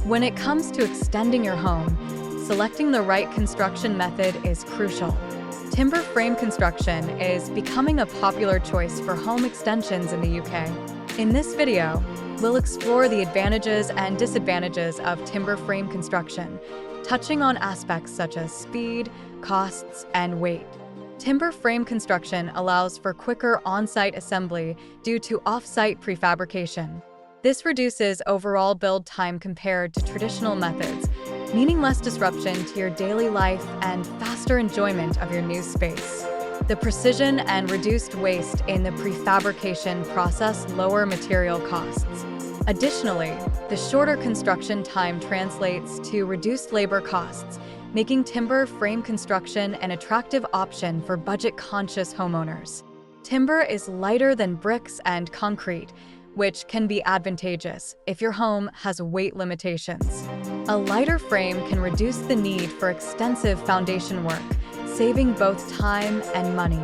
When it comes to extending your home, selecting the right construction method is crucial. Timber frame construction is becoming a popular choice for home extensions in the UK. In this video, we'll explore the advantages and disadvantages of timber frame construction, touching on aspects such as speed, costs, and weight. Timber frame construction allows for quicker on-site assembly due to off-site prefabrication. This reduces overall build time compared to traditional methods, meaning less disruption to your daily life and faster enjoyment of your new space. The precision and reduced waste in the prefabrication process lower material costs. Additionally, the shorter construction time translates to reduced labor costs, making timber frame construction an attractive option for budget-conscious homeowners. Timber is lighter than bricks and concrete, which can be advantageous if your home has weight limitations. A lighter frame can reduce the need for extensive foundation work, saving both time and money.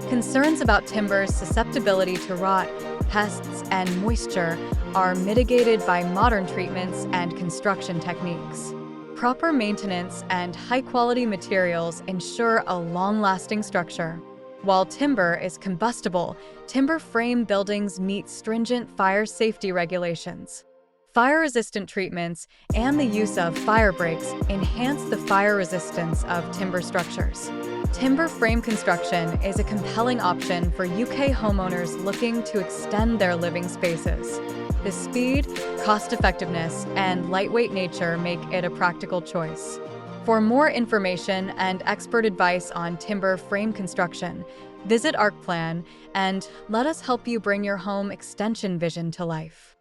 Concerns about timber's susceptibility to rot, pests, and moisture are mitigated by modern treatments and construction techniques. Proper maintenance and high-quality materials ensure a long-lasting structure. While timber is combustible, timber frame buildings meet stringent fire safety regulations. Fire-resistant treatments and the use of fire breaks enhance the fire resistance of timber structures. Timber frame construction is a compelling option for UK homeowners looking to extend their living spaces. The speed, cost-effectiveness, and lightweight nature make it a practical choice. For more information and expert advice on timber frame construction, visit Arcplan and let us help you bring your home extension vision to life.